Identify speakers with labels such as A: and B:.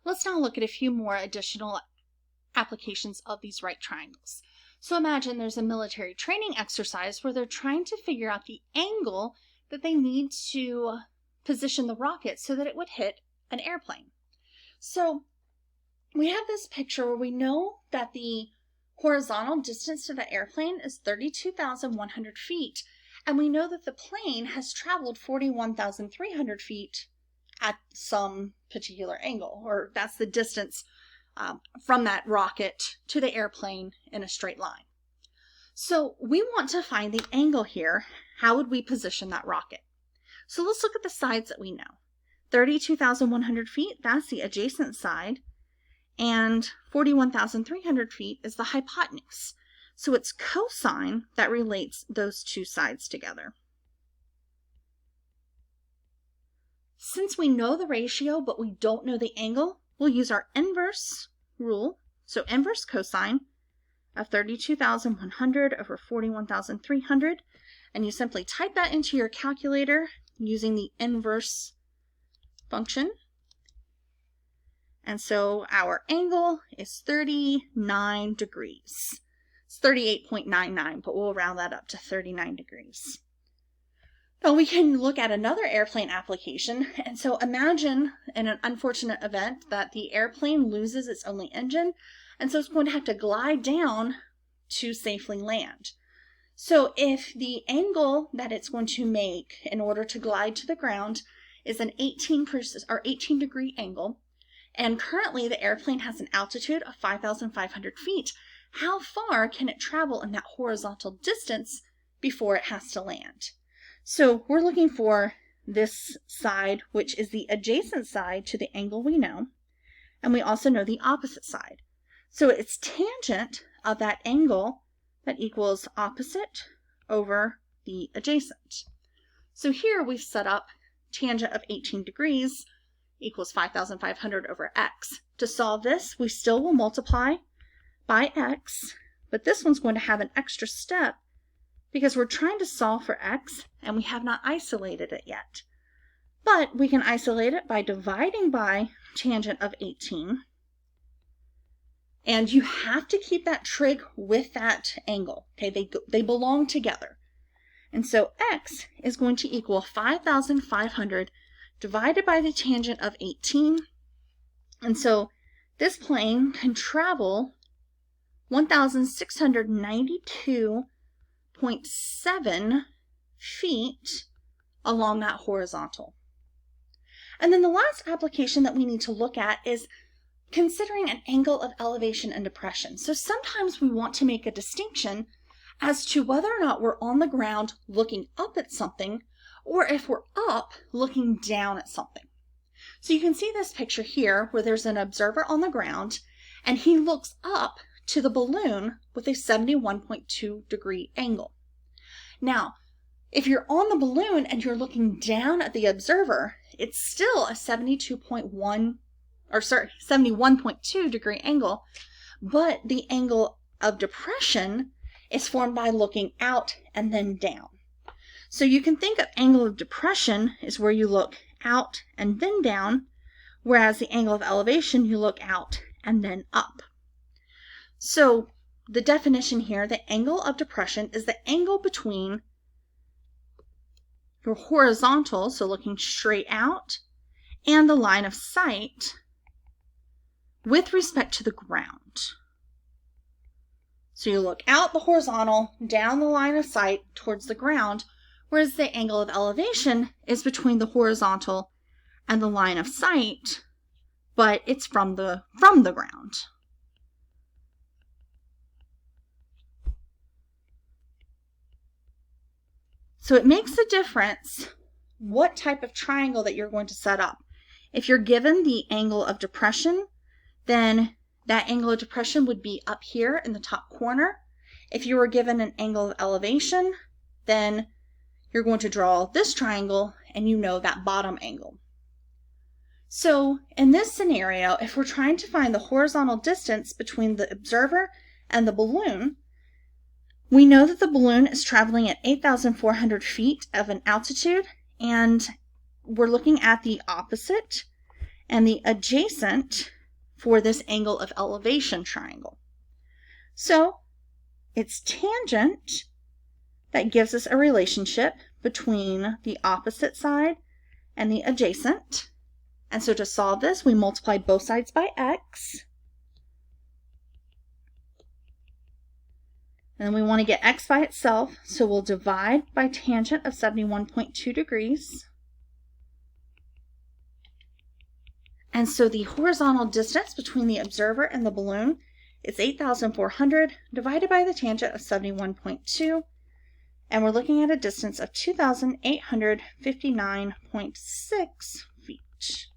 A: Let's now look at a few more additional applications of these right triangles. So imagine there's a military training exercise where they're trying to figure out the angle that they need to position the rocket so that it would hit an airplane. So we have this picture where we know that the horizontal distance to the airplane is 32,100 feet, and we know that the plane has traveled 41,300 feet at some particular angle, or that's the distance from that rocket to the airplane in a straight line. So we want to find the angle here. How would we position that rocket? So let's look at the sides that we know. 32,100 feet, that's the adjacent side, and 41,300 feet is the hypotenuse. So it's cosine that relates those two sides together. Since we know the ratio but we don't know the angle, we'll use our inverse rule. So inverse cosine of 32,100 over 41,300, and you simply type that into your calculator using the inverse function. And so our angle is 39 degrees. It's 38.99, but we'll round that up to 39 degrees. Now we can look at another airplane application. And so imagine in an unfortunate event that the airplane loses its only engine, and so it's going to have to glide down to safely land. So if the angle that it's going to make in order to glide to the ground is an 18 degree angle, and currently the airplane has an altitude of 5,500 feet, how far can it travel in that horizontal distance before it has to land? So we're looking for this side, which is the adjacent side to the angle we know, and we also know the opposite side. So it's tangent of that angle that equals opposite over the adjacent. So here we've set up tangent of 18 degrees equals 5,500 over x. To solve this, we still will multiply by x, but this one's going to have an extra step because we're trying to solve for x and we have not isolated it yet. But we can isolate it by dividing by tangent of 18. And you have to keep that trig with that angle. Okay, they belong together. And so x is going to equal 5,500 divided by the tangent of 18. And so this plane can travel 1,692.7 feet along that horizontal. And then the last application that we need to look at is considering an angle of elevation and depression. So sometimes we want to make a distinction as to whether or not we're on the ground looking up at something, or if we're up looking down at something. So you can see this picture here where there's an observer on the ground and he looks up to the balloon with a 71.2 degree angle. Now, if you're on the balloon and you're looking down at the observer, it's still a 71.2 degree angle, but the angle of depression is formed by looking out and then down. So you can think of angle of depression is where you look out and then down, whereas the angle of elevation, you look out and then up. So the definition here, the angle of depression is the angle between your horizontal, so looking straight out, and the line of sight with respect to the ground. So you look out the horizontal, down the line of sight towards the ground, whereas the angle of elevation is between the horizontal and the line of sight, but it's from the ground. So it makes a difference what type of triangle that you're going to set up. If you're given the angle of depression, then that angle of depression would be up here in the top corner. If you were given an angle of elevation, then you're going to draw this triangle and you know that bottom angle. So in this scenario, if we're trying to find the horizontal distance between the observer and the balloon, we know that the balloon is traveling at 8,400 feet of an altitude, and we're looking at the opposite and the adjacent for this angle of elevation triangle. So it's tangent that gives us a relationship between the opposite side and the adjacent. And so to solve this, we multiply both sides by x. And then we want to get x by itself, so we'll divide by tangent of 71.2 degrees. And so the horizontal distance between the observer and the balloon is 8,400 divided by the tangent of 71.2. And we're looking at a distance of 2,859.6 feet.